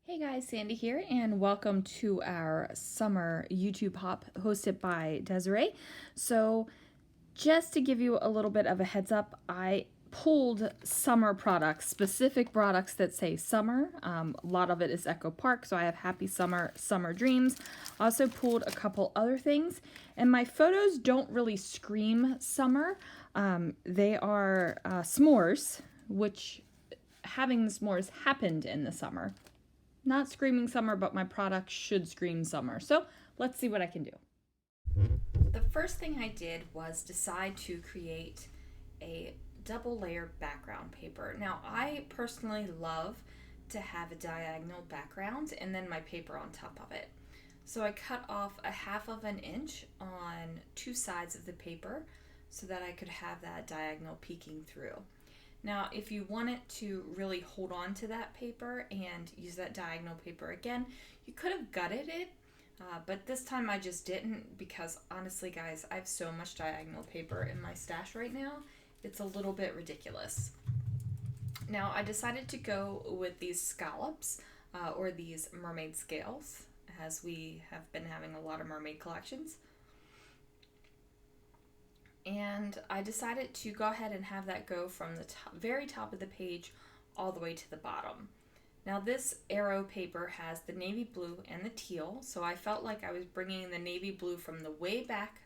Hey guys, Sandy here, and welcome to our summer YouTube hop hosted by Desiree. So, just to give you a little bit of a heads up, I pulled summer products, specific products that say summer. A lot of it is Echo Park, so I have Happy Summer, Summer Dreams. Also pulled a couple other things, and my photos don't really scream summer. They are s'mores, which having the s'mores happened in the summer. Not screaming summer, but my product should scream summer. So let's see what I can do. The first thing I did was decide to create a double layer background paper. Now, I personally love to have a diagonal background and then my paper on top of it. So I cut off a 1/2 inch on two sides of the paper so that I could have that diagonal peeking through. Now, if you wanted to really hold on to that paper and use that diagonal paper again, you could have gutted it, but this time I just didn't because honestly, guys, I have so much diagonal paper in my stash right now, it's a little bit ridiculous. Now, I decided to go with these scallops or these mermaid scales, as we have been having a lot of mermaid collections. And I decided to go ahead and have that go from the very top of the page all the way to the bottom. Now this arrow paper has the navy blue and the teal, so I felt like I was bringing the navy blue from the way back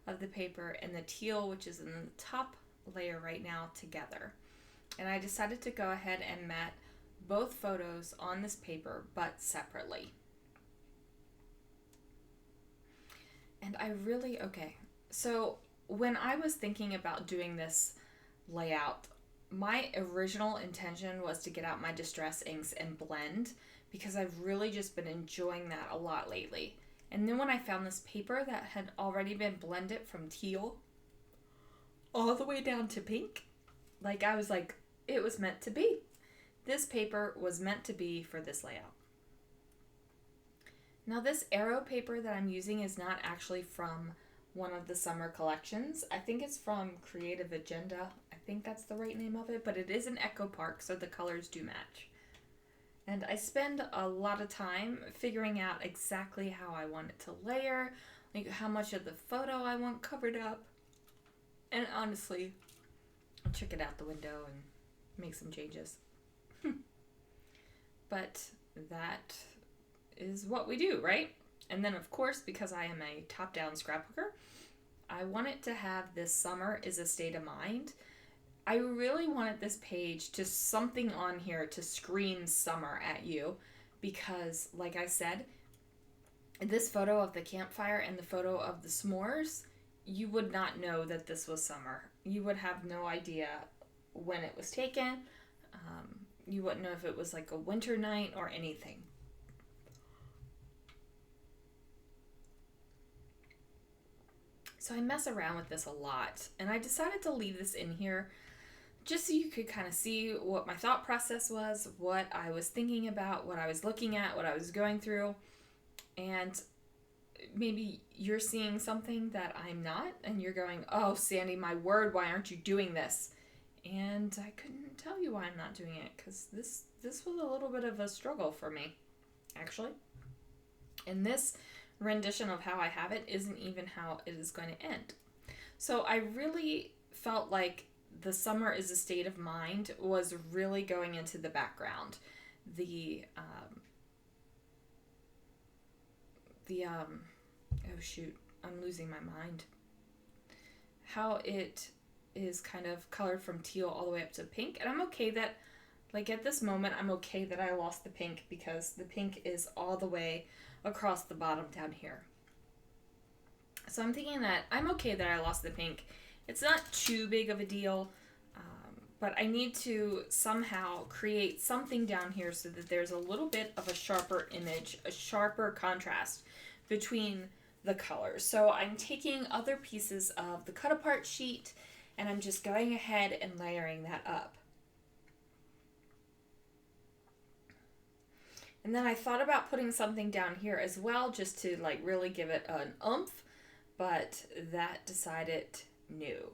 of the paper and the teal, which is in the top layer right now, together. And I decided to go ahead and mat both photos on this paper, but separately. And so when I was thinking about doing this layout, my original intention was to get out my Distress inks and blend because I've really just been enjoying that a lot lately. And then when I found this paper that had already been blended from teal all the way down to pink, I was like, it was meant to be. This paper was meant to be for this layout. Now this arrow paper that I'm using is not actually from one of the summer collections. I think it's from Creative Agenda. I think that's the right name of it, but it is an Echo Park, so the colors do match. And I spend a lot of time figuring out exactly how I want it to layer, like how much of the photo I want covered up. And honestly, I'll check it out the window and make some changes. But that is what we do, right? And then, of course, because I am a top-down scrapbooker, I wanted to have this summer is a state of mind. I really wanted this page to something on here to scream summer at you because, like I said, this photo of the campfire and the photo of the s'mores, you would not know that this was summer. You would have no idea when it was taken. You wouldn't know if it was like a winter night or anything. So I mess around with this a lot, and I decided to leave this in here just so you could kind of see what my thought process was, what I was thinking about, what I was looking at, what I was going through, and maybe you're seeing something that I'm not, and you're going, oh, Sandy, my word, why aren't you doing this? And I couldn't tell you why I'm not doing it, because this was a little bit of a struggle for me, actually. And this rendition of how I have it isn't even how it is going to end. So I really felt like the summer is a state of mind was really going into the background. Oh shoot, I'm losing my mind. How it is kind of colored from teal all the way up to pink. And I'm okay that, at this moment, I'm okay that I lost the pink because the pink is all the way across the bottom down here. So I'm thinking that I'm okay that I lost the pink. It's not too big of a deal, but I need to somehow create something down here so that there's a little bit of a sharper image, a sharper contrast between the colors. So I'm taking other pieces of the cut apart sheet and I'm just going ahead and layering that up. And then I thought about putting something down here as well, just to really give it an oomph, but that decided no.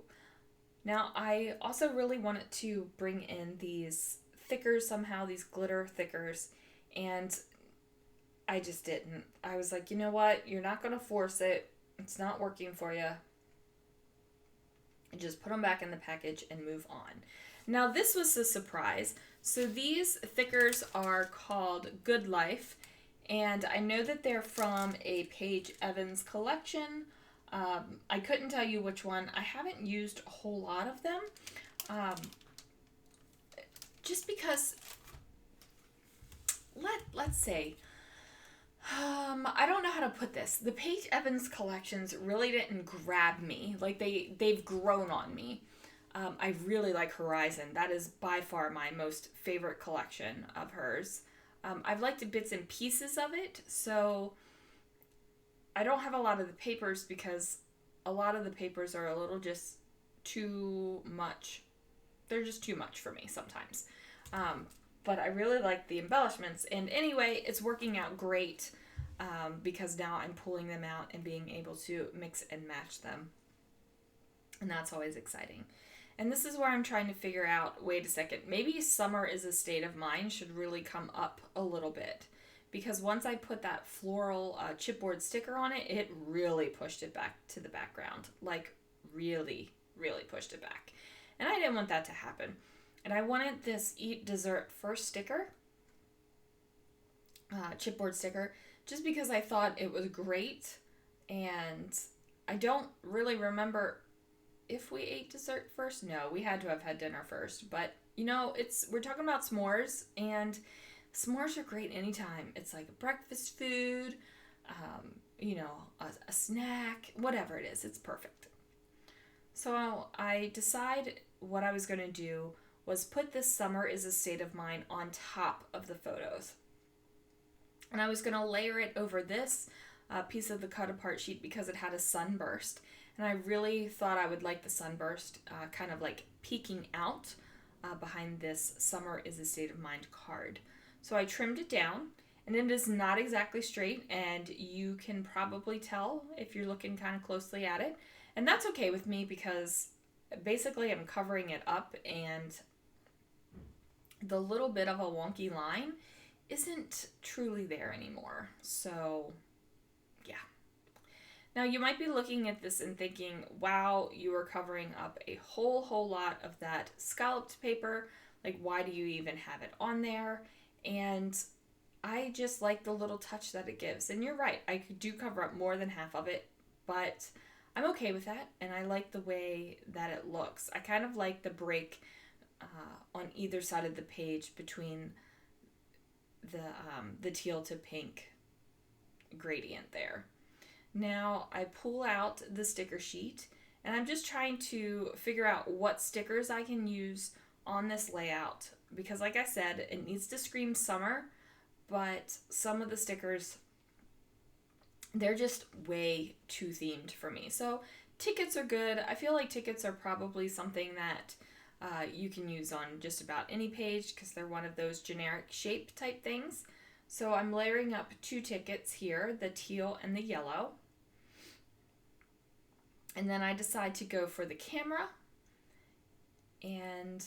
Now I also really wanted to bring in these thickers somehow, these glitter thickers, and I just didn't. I was like, you know what? You're not going to force it. It's not working for you. And just put them back in the package and move on. Now, this was a surprise. So these thickers are called Good Life, and I know that they're from a Paige Evans collection. I couldn't tell you which one. I haven't used a whole lot of them, just because, let's say, I don't know how to put this. The Paige Evans collections really didn't grab me. Like, they've grown on me. I really like Horizon. That is by far my most favorite collection of hers. I've liked bits and pieces of it, so I don't have a lot of the papers because a lot of the papers are a little just too much. They're just too much for me sometimes. But I really like the embellishments. And anyway, it's working out great because now I'm pulling them out and being able to mix and match them. And that's always exciting. And this is where I'm trying to figure out, wait a second, maybe summer is a state of mind should really come up a little bit. Because once I put that floral chipboard sticker on it, it really pushed it back to the background. Like, really, really pushed it back. And I didn't want that to happen. And I wanted this Eat Dessert First sticker, chipboard sticker, just because I thought it was great. And I don't really remember if we ate dessert first. No, we had to have had dinner first. But, you know, we're talking about s'mores, and s'mores are great anytime. It's like a breakfast food, you know, a snack, whatever it is. It's perfect. So I decided what I was going to do was put this Summer is a State of Mind on top of the photos. And I was going to layer it over this piece of the cut apart sheet because it had a sunburst. And I really thought I would like the sunburst kind of like peeking out behind this Summer is a State of Mind card. So I trimmed it down, and it is not exactly straight, and you can probably tell if you're looking kind of closely at it. And that's okay with me because basically I'm covering it up, and the little bit of a wonky line isn't truly there anymore. So, yeah. Now, you might be looking at this and thinking, wow, you are covering up a whole lot of that scalloped paper. Like, why do you even have it on there? And I just like the little touch that it gives. And you're right, I do cover up more than half of it, but I'm okay with that, and I like the way that it looks. I kind of like the break on either side of the page between the teal to pink gradient there. Now I pull out the sticker sheet, and I'm just trying to figure out what stickers I can use on this layout, because like I said, it needs to scream summer, but some of the stickers, they're just way too themed for me. So tickets are good. I feel like tickets are probably something that you can use on just about any page because they're one of those generic shape type things. So I'm layering up 2 tickets here, the teal and the yellow. And then I decide to go for the camera, and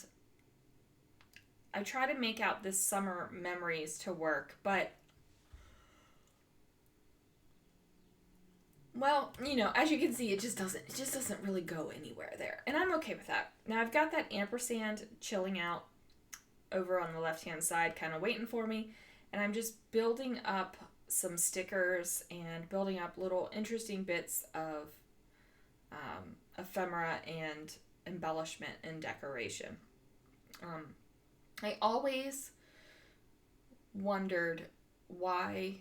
I try to make out this summer memories to work, but well, you know, as you can see, it just doesn't really go anywhere there. And I'm okay with that. Now I've got that ampersand chilling out over on the left-hand side, kind of waiting for me. And I'm just building up some stickers and building up little interesting bits of ephemera and embellishment and decoration. I always wondered why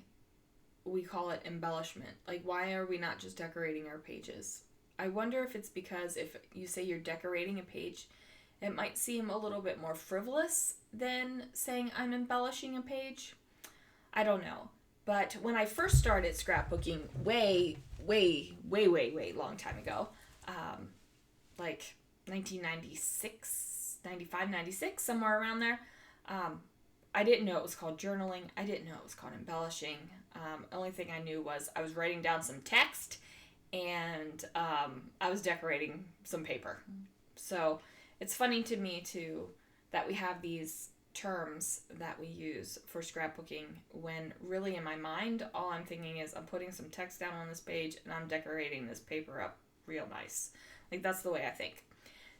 we call it embellishment. Like, why are we not just decorating our pages? I wonder if it's because if you say you're decorating a page, it might seem a little bit more frivolous than saying I'm embellishing a page. I don't know. But when I first started scrapbooking way long time ago, like 1996, 95, 96, somewhere around there, I didn't know it was called journaling. I didn't know it was called embellishing. Only thing I knew was I was writing down some text, and I was decorating some paper. So it's funny to me too that we have these terms that we use for scrapbooking, when really in my mind all I'm thinking is I'm putting some text down on this page and I'm decorating this paper up real nice. Like, that's the way I think.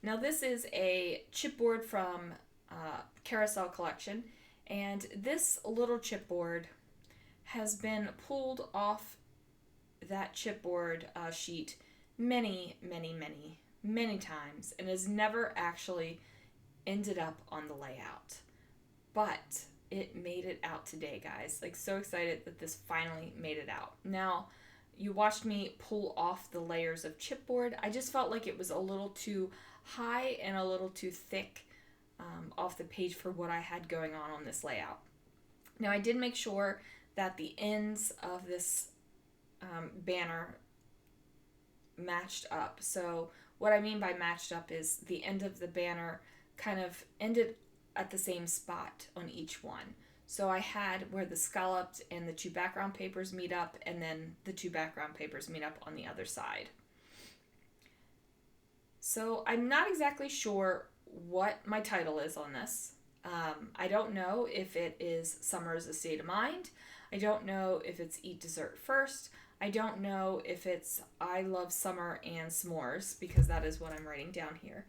Now, this is a chipboard from Carousel Collection, and this little chipboard has been pulled off that chipboard sheet many, many, many, many times, and has never actually ended up on the layout. But it made it out today, guys. Like, so excited that this finally made it out. Now, you watched me pull off the layers of chipboard. I just felt like it was a little too high and a little too thick off the page for what I had going on this layout. Now, I did make sure that the ends of this banner matched up. So what I mean by matched up is the end of the banner kind of ended at the same spot on each one. So I had where the scalloped and the two background papers meet up, and then the two background papers meet up on the other side. So I'm not exactly sure what my title is on this. I don't know if it is Summer's a State of Mind. I don't know if it's Eat Dessert First. I don't know if it's I Love Summer and S'mores, because that is what I'm writing down here.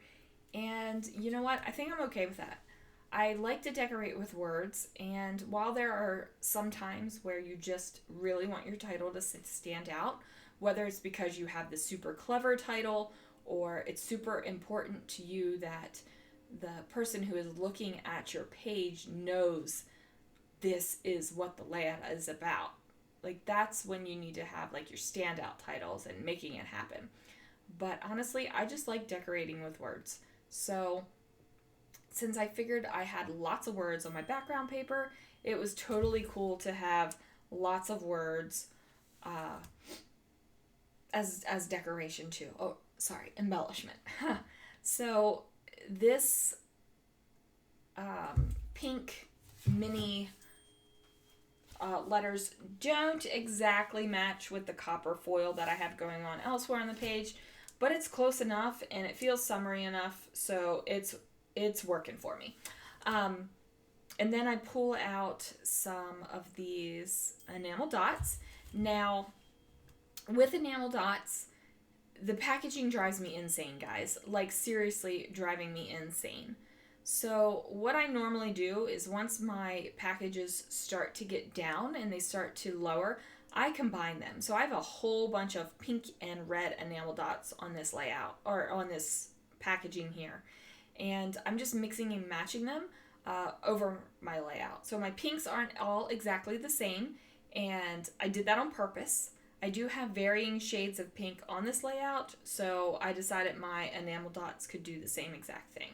And you know what? I think I'm okay with that. I like to decorate with words, and while there are some times where you just really want your title to stand out, whether it's because you have the super clever title or it's super important to you that the person who is looking at your page knows this is what the layout is about. Like, that's when you need to have like your standout titles and making it happen. But honestly, I just like decorating with words. So since I figured I had lots of words on my background paper, it was totally cool to have lots of words as decoration too. Oh, sorry, embellishment. So this pink mini letters don't exactly match with the copper foil that I have going on elsewhere on the page, but it's close enough and it feels summery enough, so it's working for me. And then I pull out some of these enamel dots. Now, with enamel dots, the packaging drives me insane, guys. Like, seriously driving me insane. So what I normally do is once my packages start to get down and they start to lower, I combine them. So I have a whole bunch of pink and red enamel dots on this layout, or on this packaging here. And I'm just mixing and matching them over my layout. So my pinks aren't all exactly the same, and I did that on purpose. I do have varying shades of pink on this layout, so I decided my enamel dots could do the same exact thing.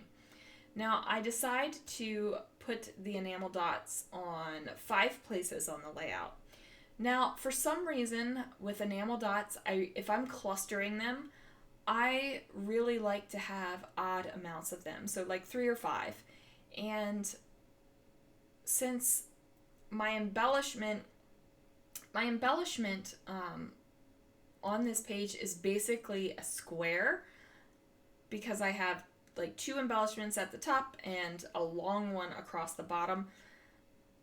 Now, I decide to put the enamel dots on 5 places on the layout. Now, for some reason, with enamel dots, if I'm clustering them, I really like to have odd amounts of them, so like 3 or 5. And since my embellishment on this page is basically a square, because I have like 2 embellishments at the top and a long one across the bottom,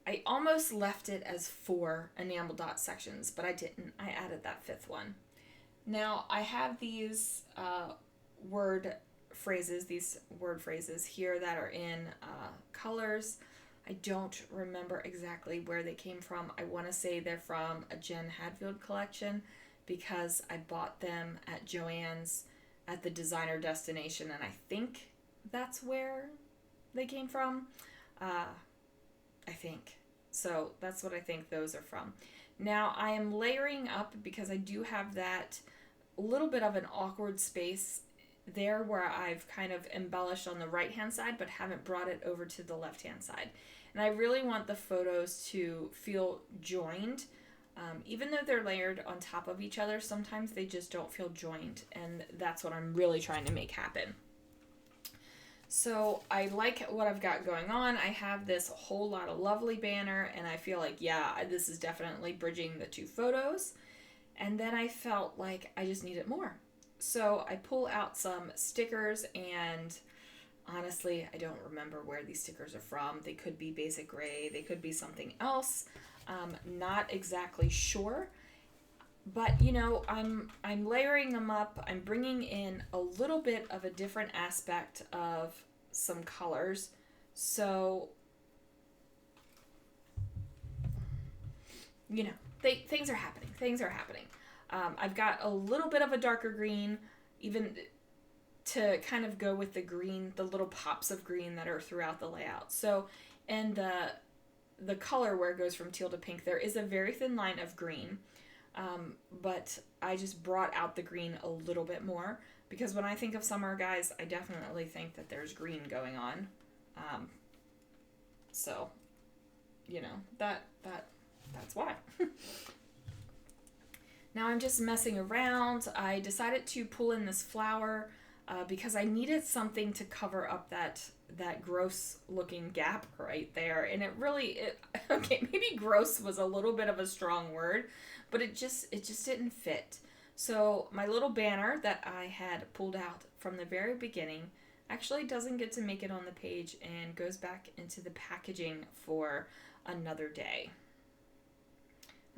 I almost left it as 4 enamel dot sections, but I didn't. I added that 5th one. Now, I have these word phrases here that are in colors. I don't remember exactly where they came from. I want to say they're from a Jen Hadfield collection, because I bought them at Joann's at the designer destination, and I think that's where they came from. I think. So that's what I think those are from. Now, I am layering up because I do have that little bit of an awkward space there where I've kind of embellished on the right-hand side but haven't brought it over to the left-hand side. And I really want the photos to feel joined. Even though they're layered on top of each other, sometimes they just don't feel joined, and that's what I'm really trying to make happen. So I like what I've got going on. I have this whole lot of lovely banner, and I feel like, yeah, this is definitely bridging the 2 photos. And then I felt like I just needed more. So I pull out some stickers and Honestly, I don't remember where these stickers are from. They could be basic gray, they could be something else. Not exactly sure. But you know, I'm layering them up. I'm bringing in a little bit of a different aspect of some colors. So, you know, things are happening. Things are happening. I've got a little bit of a darker green, even to kind of go with the green, the little pops of green that are throughout the layout. So, and the color where it goes from teal to pink, there is a very thin line of green, but I just brought out the green a little bit more because when I think of summer, guys, I definitely think that there's green going on. Um, so, you know, that's why. Now I'm just messing around. I decided to pull in this flower because I needed something to cover up that gross looking gap right there. And okay, maybe gross was a little bit of a strong word, but it just didn't fit. So my little banner that I had pulled out from the very beginning actually doesn't get to make it on the page and goes back into the packaging for another day.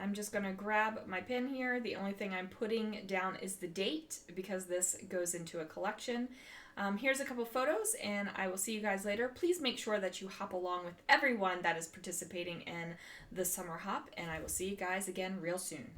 I'm just going to grab my pen here. The only thing I'm putting down is the date because this goes into a collection. Here's a couple photos and I will see you guys later. Please make sure that you hop along with everyone that is participating in the summer hop and I will see you guys again real soon.